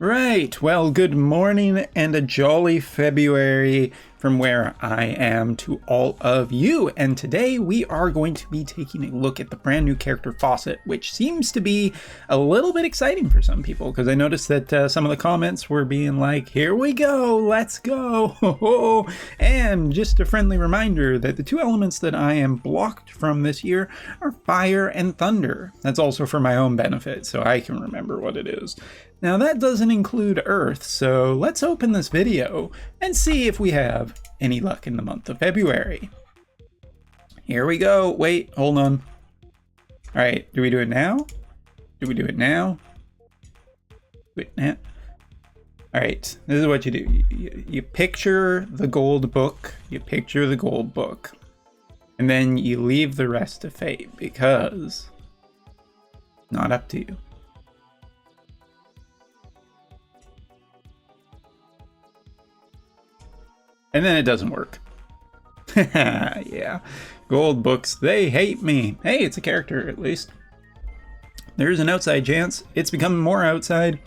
Right, well, good morning and a jolly February from where I am to all of you. And today we are going to be taking a look at the brand new character Faucet, which seems to be a little bit exciting for some people, because I noticed that some of the comments were being like, here we go, let's go. And just a friendly reminder that the two elements that I am blocked from this year are fire and thunder. That's also for my own benefit, so I can remember what it is. Now that doesn't include Earth, so let's open this video and see if we have any luck in the month of February. Here we go. Wait, hold on. All right, do we do it now? Do we do it now? Wait, now. All right, this is what you do. You picture the gold book. You picture the gold book. And then you leave the rest to fate because it's not up to you. And then it doesn't work. Yeah, gold books, they hate me. Hey, it's a character at least. There's an outside chance it's becoming more outside.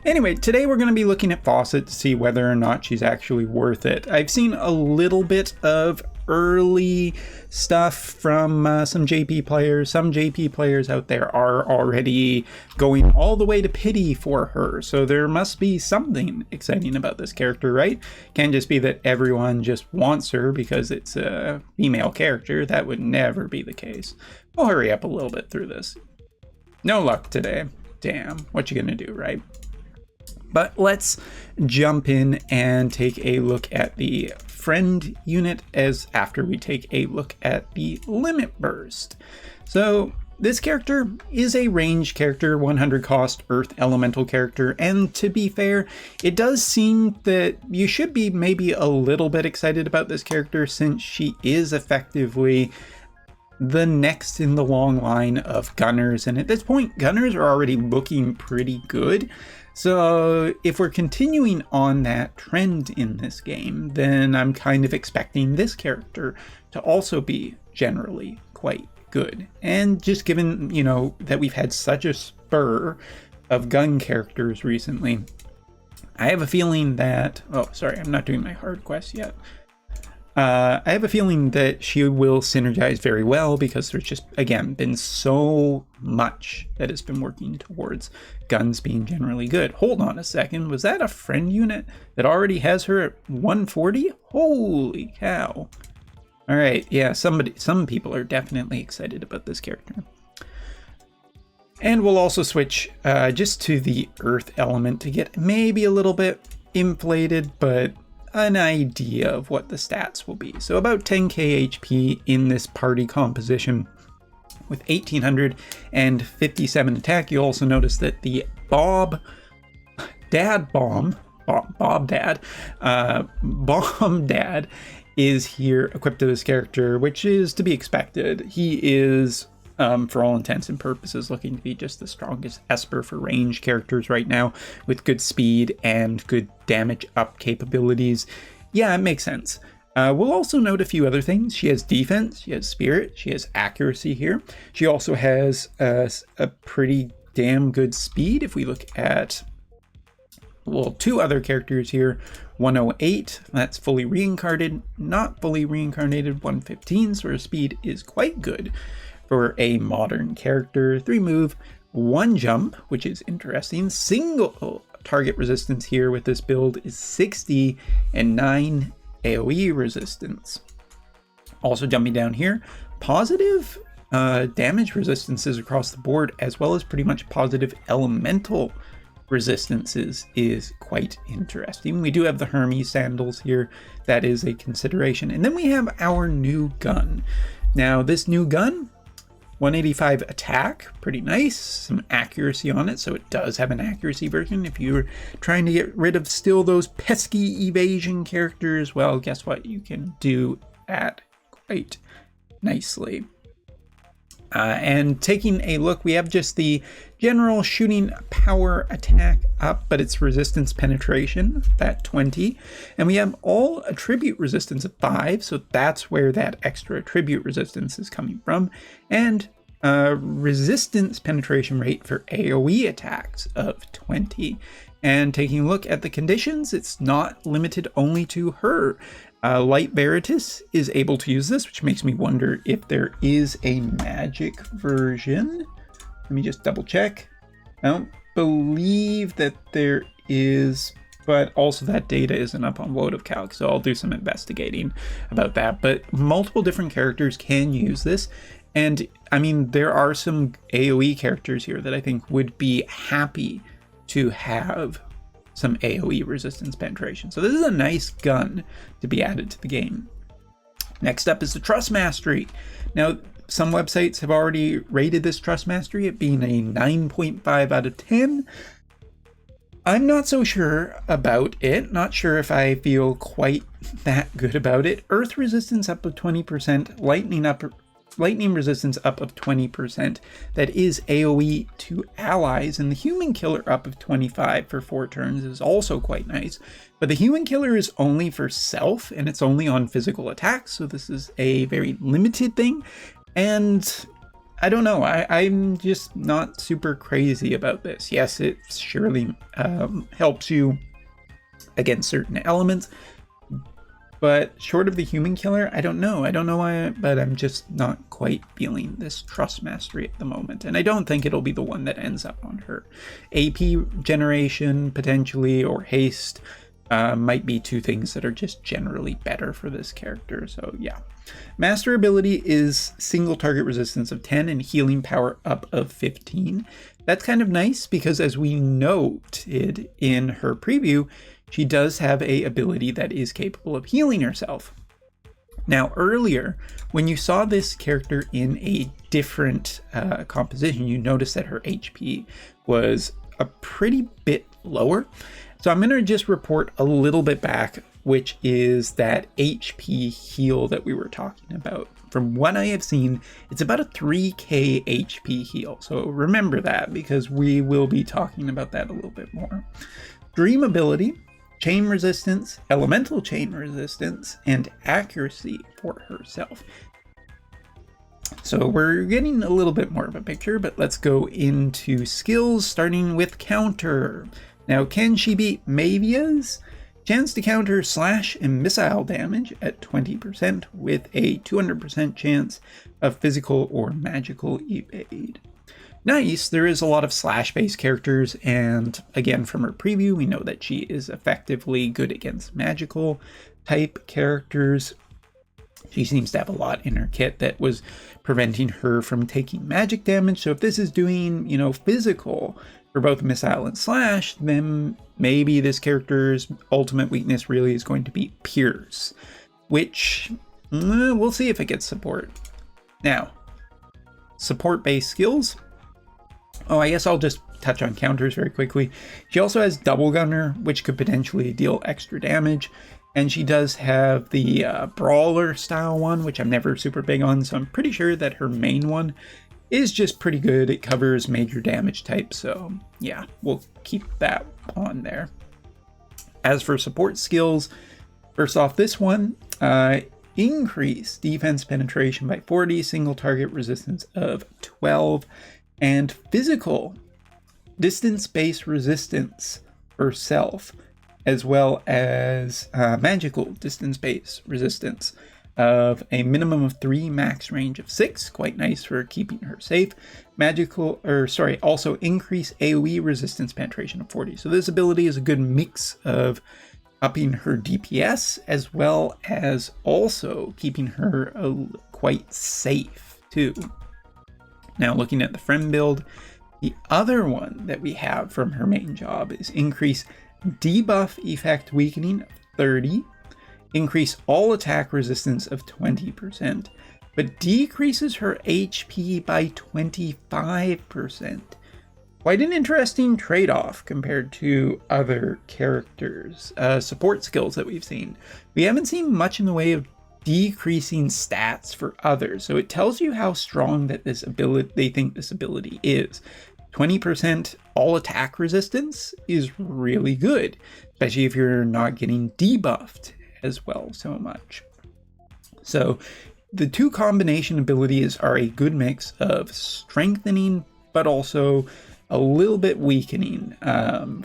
Anyway, today we're going to be looking at Faucet to see whether or not she's actually worth it. I've seen a little bit of early stuff from some JP players. Some JP players out there are already going all the way to pity for her. So there must be something exciting about this character, right? Can't just be that everyone just wants her because it's a female character. That would never be the case. We'll hurry up a little bit through this. No luck today. Damn, what you gonna do, right? But let's jump in and take a look at the friend unit as after we take a look at the limit burst. So this character is a range character, 100 cost earth elemental character, and to be fair, it does seem that you should be maybe a little bit excited about this character since she is effectively the next in the long line of gunners, and at this point gunners are already looking pretty good. So if we're continuing on that trend in this game, then I'm kind of expecting this character to also be generally quite good. And just given, you know, that we've had such a spur of gun characters recently, I have a feeling that, oh, sorry, I'm not doing my hard quest yet. I have a feeling that she will synergize very well because there's just, again, been so much that has been working towards guns being generally good. Hold on a second. Was that a friend unit that already has her at 140? Holy cow. All right. Yeah, some people are definitely excited about this character. And we'll also switch just to the earth element to get maybe a little bit inflated, but an idea of what the stats will be. So about 10k HP in this party composition with 1857 attack. You'll also notice that the Bomb Dad is here equipped to this character, which is to be expected. He is for all intents and purposes looking to be just the strongest Esper for range characters right now, with good speed and good damage up capabilities. Yeah, it makes sense. We'll also note a few other things. She has defense, she has spirit, she has accuracy here. She also has a pretty damn good speed. If we look at, well, two other characters here, 108, that's fully reincarnated, not fully reincarnated, 115, so her speed is quite good for a modern character. 3 move, 1 jump, which is interesting. Single target resistance here with this build is 60 and 9 AoE resistance. Also jumping down here, positive damage resistances across the board, as well as pretty much positive elemental resistances is quite interesting. We do have the Hermes sandals here. That is a consideration. And then we have our new gun. Now this new gun, 185 attack, pretty nice, some accuracy on it, so it does have an accuracy version. If you're trying to get rid of still those pesky evasion characters, well, guess what? You can do that quite nicely. And taking a look, we have just the general shooting power attack up, but it's resistance penetration at 20. And we have all attribute resistance at 5, so that's where that extra attribute resistance is coming from. And resistance penetration rate for AoE attacks of 20. And taking a look at the conditions, it's not limited only to her. Light Veritas is able to use this, which makes me wonder if there is a magic version. Let me just double check. I don't believe that there is, but also that data isn't up on Wotv Calc, so I'll do some investigating about that. But multiple different characters can use this. And I mean, there are some AoE characters here that I think would be happy to have some AoE resistance penetration. So this is a nice gun to be added to the game. Next up is the Trust Mastery. Now, some websites have already rated this Trust Mastery at being a 9.5 out of 10. I'm not so sure about it. Not sure if I feel quite that good about it. Earth resistance up of 20%, lightning resistance up of 20%. That is AoE to allies, and the human killer up of 25 for 4 turns is also quite nice. But the human killer is only for self, and it's only on physical attacks, so this is a very limited thing. And I don't know, I'm just not super crazy about this. Yes, it surely helps you against certain elements, but short of the human killer, I don't know why, but I'm just not quite feeling this Trust Mastery at the moment. And I don't think it'll be the one that ends up on her. AP generation, potentially, or haste might be 2 things that are just generally better for this character. So yeah. Master ability is single target resistance of 10 and healing power up of 15. That's kind of nice because, as we noted in her preview, she does have a ability that is capable of healing herself. Now, earlier, when you saw this character in a different composition, you noticed that her HP was a pretty bit lower. So I'm going to just report a little bit back, which is that HP heal that we were talking about. From what I have seen, it's about a 3k HP heal. So remember that, because we will be talking about that a little bit more. Dream ability, chain resistance, elemental chain resistance, and accuracy for herself. So we're getting a little bit more of a picture, but let's go into skills, starting with counter. Now, can she beat Mavia's? Chance to counter slash and missile damage at 20% with a 200% chance of physical or magical evade. Nice, there is a lot of slash-based characters, and again, from her preview, we know that she is effectively good against magical type characters. She seems to have a lot in her kit that was preventing her from taking magic damage, so if this is doing, physical for both missile and slash, then maybe this character's ultimate weakness really is going to be Pierce, which we'll see if it gets support. Now, support-based skills. Oh, I guess I'll just touch on counters very quickly. She also has Double Gunner, which could potentially deal extra damage. And she does have the Brawler style one, which I'm never super big on. So I'm pretty sure that her main one is just pretty good. It covers major damage types. So yeah, we'll keep that on there. As for support skills, first off, this one, increase defense penetration by 40, single target resistance of 12, and physical distance-based resistance for self, as well as magical distance-based resistance of a minimum of 3, max range of 6. Quite nice for keeping her safe. Also increase AoE resistance penetration of 40. So this ability is a good mix of upping her DPS as well as also keeping her quite safe too. Now, looking at the friend build, the other one that we have from her main job is increase debuff effect weakening of 30, increase all attack resistance of 20%, but decreases her HP by 25%. Quite an interesting trade-off compared to other characters. Support skills that we've seen. We haven't seen much in the way of decreasing stats for others, so it tells you how strong that they think this ability is. 20% all attack resistance is really good, especially if you're not getting debuffed as well so much. So the two combination abilities are a good mix of strengthening, but also a little bit weakening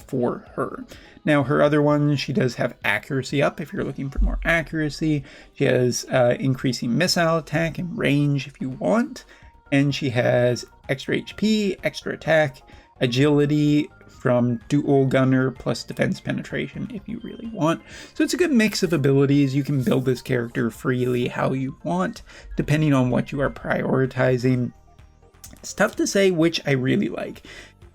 for her. Now, her other one, she does have accuracy up if you're looking for more accuracy. She has increasing missile attack and range if you want. And she has extra HP, extra attack, agility from dual gunner plus defense penetration if you really want. So it's a good mix of abilities. You can build this character freely how you want, depending on what you are prioritizing. It's tough to say which I really like.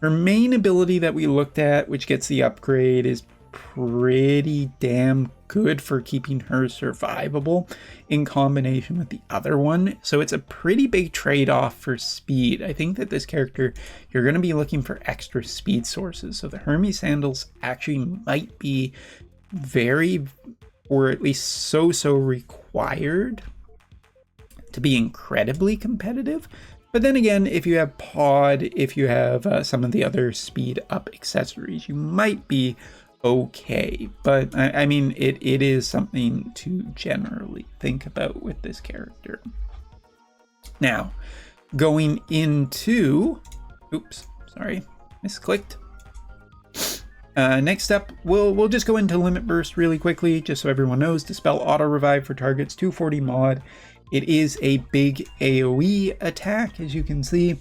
Her main ability that we looked at, which gets the upgrade, is pretty damn good for keeping her survivable in combination with the other one. So it's a pretty big trade-off for speed. I think that this character, you're going to be looking for extra speed sources. So the Hermes sandals actually might be very, or at least so required to be incredibly competitive. But then again, if you have Pod, if you have some of the other speed up accessories, you might be okay. But I mean, it is something to generally think about with this character. Now, going into, oops, sorry, misclicked. Next up, we'll just go into Limit Burst really quickly, just so everyone knows. Dispel Auto Revive for targets, 240 mod. It is a big AoE attack, as you can see.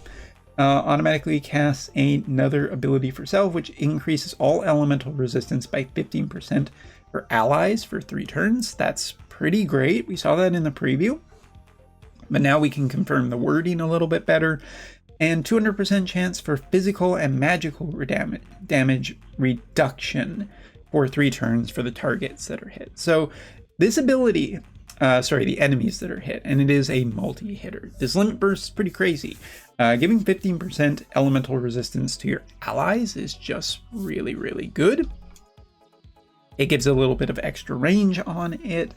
Automatically casts another ability for self, which increases all elemental resistance by 15% for allies for 3 turns. That's pretty great. We saw that in the preview. But now we can confirm the wording a little bit better. And 200% chance for physical and magical damage reduction for 3 turns for the targets that are hit. So this ability... the enemies that are hit, and it is a multi-hitter. This Limit Burst is pretty crazy. Giving 15% elemental resistance to your allies is just really, really good. It gives a little bit of extra range on it,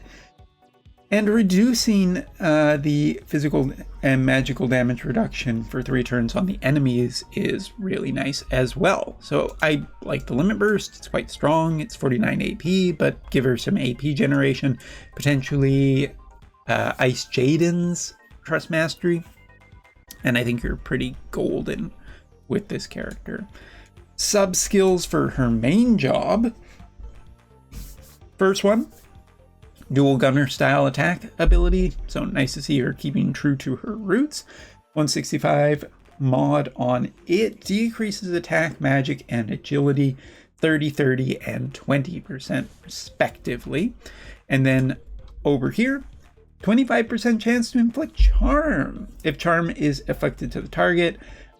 and reducing the physical and magical damage reduction for 3 turns on the enemies is really nice as well. So I like the Limit Burst. It's quite strong. It's 49 AP, but give her some AP generation. Potentially Ice Jaden's Trust Mastery. And I think you're pretty golden with this character. Sub skills for her main job. First one, dual gunner style attack ability. So nice to see her keeping true to her roots. 165 mod on it. Decreases attack, magic, and agility 30, 30, and 20% respectively. And then over here, 25% chance to inflict charm. If charm is afflicted to the target,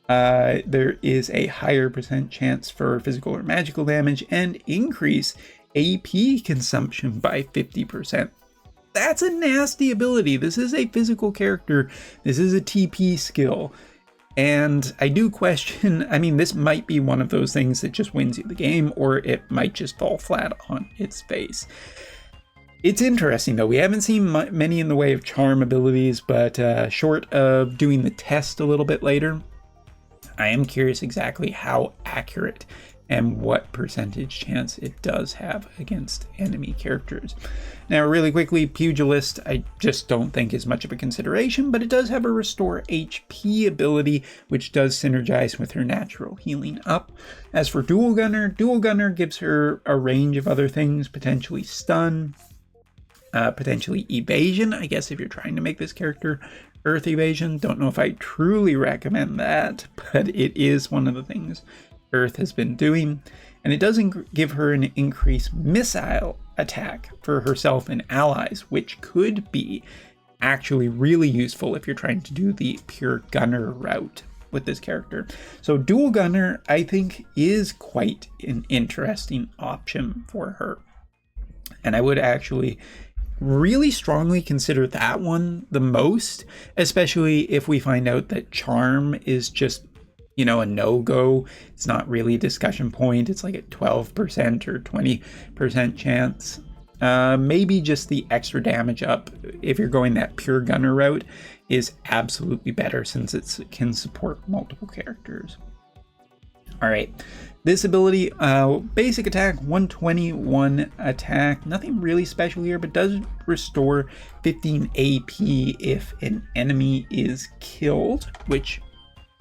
there is a higher percent chance for physical or magical damage and increase AP consumption by 50%. That's a nasty ability. This is a physical character. This is a TP skill. And I do question, I mean, this might be one of those things that just wins you the game, or it might just fall flat on its face. It's interesting, though. We haven't seen many in the way of charm abilities, but short of doing the test a little bit later, I am curious exactly how accurate and what percentage chance it does have against enemy characters. Now, really quickly, Pugilist, I just don't think is much of a consideration, but it does have a Restore HP ability, which does synergize with her natural healing up. As for Dual Gunner gives her a range of other things, potentially stun, potentially evasion, I guess if you're trying to make this character Earth evasion. Don't know if I truly recommend that, but it is one of the things Earth has been doing. And it does give her an increased missile attack for herself and allies, which could be actually really useful if you're trying to do the pure gunner route with this character. So Dual Gunner, I think, is quite an interesting option for her. And I would actually really strongly consider that one the most, especially if we find out that charm is just, you know, a no-go. It's not really a discussion point. It's like a 12% or 20% chance. Maybe just the extra damage up, if you're going that pure gunner route, is absolutely better since it can support multiple characters. All right, This ability, basic attack, 121 attack. Nothing really special here, but does restore 15 AP if an enemy is killed, which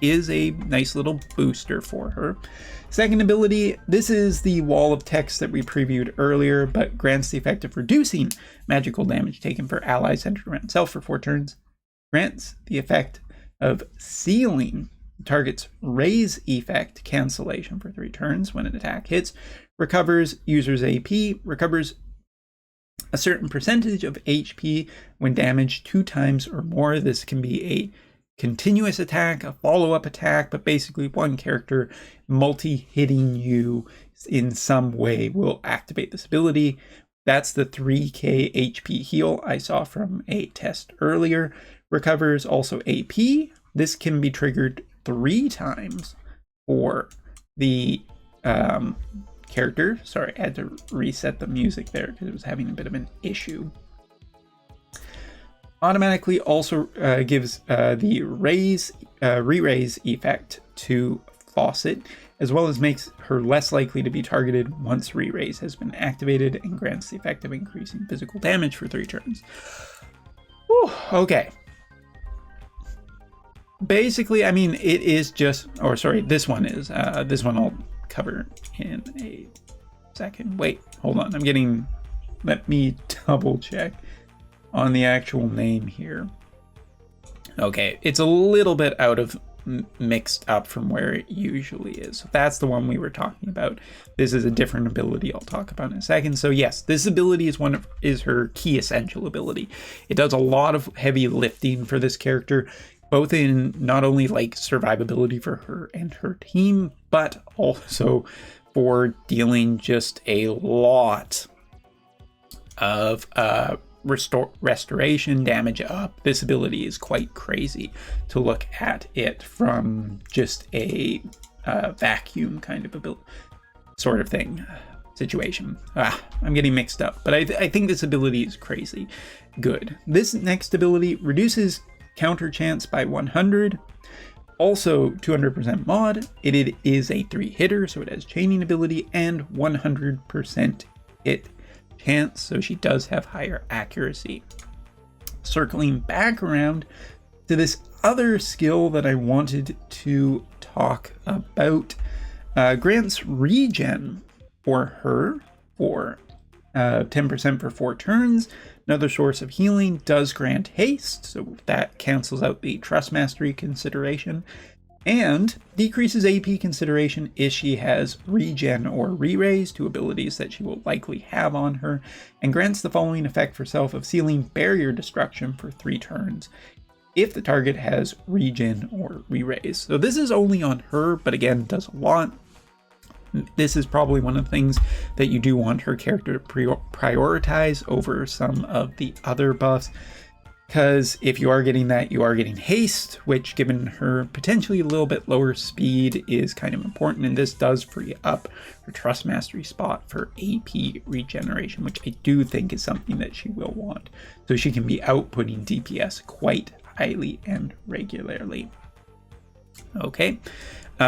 is a nice little booster for her. Second ability, this is the wall of text that we previewed earlier, but grants the effect of reducing magical damage taken for allies centered around self for 4 turns. Grants the effect of sealing target's raise effect cancellation for 3 turns when an attack hits, recovers user's AP, recovers a certain percentage of HP when damaged 2 times or more. This can be a continuous attack, a follow-up attack, but basically one character multi-hitting you in some way will activate this ability. That's the 3k HP heal I saw from a test earlier. Recovers also AP. This can be triggered 3 times for the character. Sorry, I had to reset the music there because it was having a bit of an issue. Automatically also gives the re-raise effect to Faucet, as well as makes her less likely to be targeted once re-raise has been activated, and grants the effect of increasing physical damage for 3 turns. Whew, okay. Basically, I mean, it is just, or sorry, this one is, this one I'll cover in a second. Wait, hold on, let me double check on the actual name here. Okay, it's a little bit out of mixed up from where it usually is. So that's the one we were talking about. This is a different ability I'll talk about in a second. So yes, this ability is her key essential ability. It does a lot of heavy lifting for this character, both in not only like survivability for her and her team, but also for dealing just a lot of restoration damage up. This ability is quite crazy to look at it from just a vacuum kind of ability, sort of thing, situation. I'm getting mixed up, but I think this ability is crazy good. This next ability reduces counter chance by 100, also 200% mod. It is a 3-hitter, so it has chaining ability and 100% hit chance, so she does have higher accuracy. Circling back around to this other skill that I wanted to talk about, grants regen for her for 10% for 4 turns. Another source of healing, does grant haste, so that cancels out the trust mastery consideration, and decreases AP consideration if she has regen or re-raise, 2 abilities that she will likely have on her, and grants the following effect for self of sealing barrier destruction for 3 turns if the target has regen or re-raise. So this is only on her, but again, does a lot. This is probably one of the things that you do want her character to prioritize over some of the other buffs, because if you are getting that, you are getting haste, which given her potentially a little bit lower speed is kind of important, and this does free up her trust mastery spot for AP regeneration, which I do think is something that she will want, so she can be outputting DPS quite highly and regularly. Okay.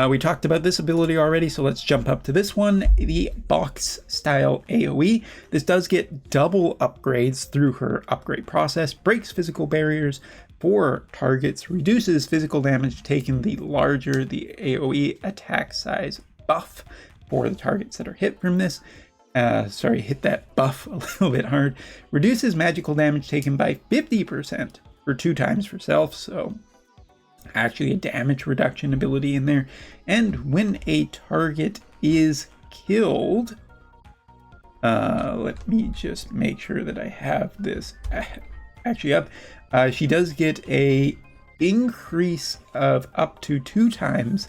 We talked about this ability already, so let's jump up to this one, the box style AoE. This does get double upgrades through her upgrade process, breaks physical barriers for targets, reduces physical damage taken the larger the AoE attack size buff for the targets that are hit from this. Hit that buff a little bit hard. Reduces magical damage taken by 50% for 2 times for self, so actually a damage reduction ability in there. And when a target is killed, let me just make sure that I have this actually up. She does get a increase of up to 2 times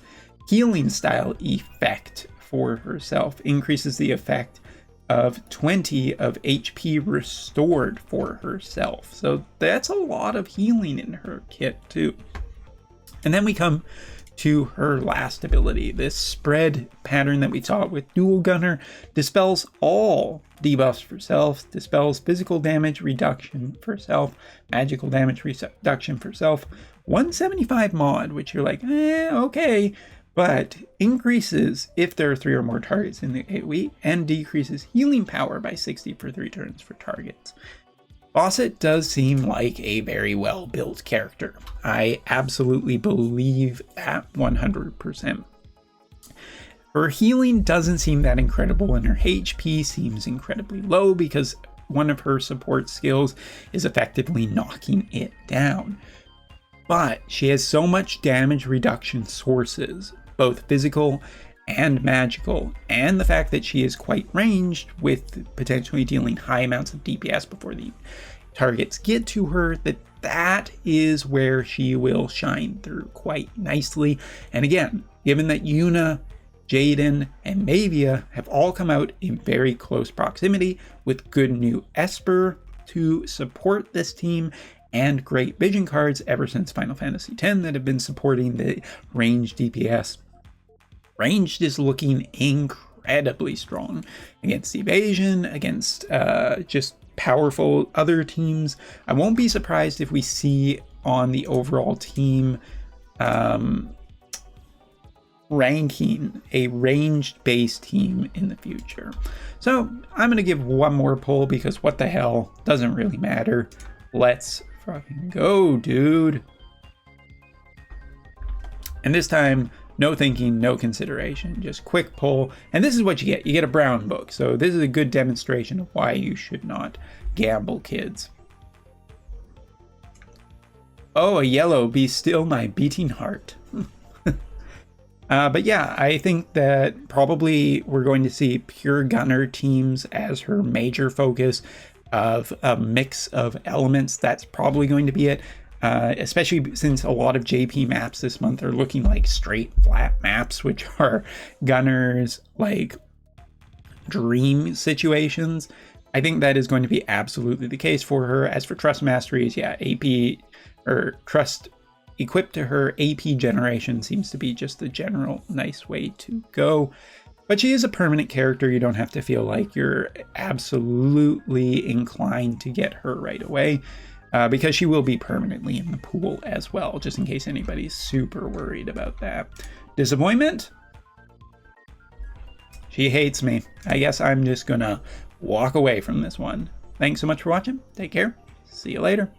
healing style effect for herself. Increases the effect of 20 of HP restored for herself. So that's a lot of healing in her kit too. And then we come to her last ability, this spread pattern that we saw with Dual Gunner. Dispels all debuffs for self, dispels physical damage reduction for self, magical damage reduction for self, 175 mod, which you're like, okay, but increases if there are 3 or more targets in the AoE, and decreases healing power by 60 for 3 turns for targets. Faucet does seem like a very well built character. I absolutely believe that 100%. Her healing doesn't seem that incredible, and her HP seems incredibly low because one of her support skills is effectively knocking it down. But she has so much damage reduction sources, both physical and magical, and the fact that she is quite ranged with potentially dealing high amounts of DPS before the targets get to her, that is where she will shine through quite nicely. And again, given that Yuna, Jaden, and Mavia have all come out in very close proximity with good new Esper to support this team, and great vision cards ever since Final Fantasy X that have been supporting the ranged DPS. Ranged is looking incredibly strong against evasion, against just powerful other teams. I won't be surprised if we see on the overall team ranking a ranged base team in the future. So I'm going to give one more pull because what the hell, doesn't really matter. Let's fucking go, dude. And this time, no thinking, no consideration, just quick pull. And this is what you get. You get a brown book. So this is a good demonstration of why you should not gamble, kids. Oh, a yellow, be still my beating heart. But yeah, I think that probably we're going to see pure gunner teams as her major focus of a mix of elements. That's probably going to be it. Especially since a lot of JP maps this month are looking like straight flat maps, which are gunners like dream situations. I think that is going to be absolutely the case for her. As for trust masteries, yeah, AP or trust equipped to her, AP generation seems to be just the general nice way to go. But she is a permanent character. You don't have to feel like you're absolutely inclined to get her right away. Because she will be permanently in the pool as well, just in case anybody's super worried about that. Disappointment? She hates me. I guess I'm just gonna walk away from this one. Thanks so much for watching. Take care. See you later.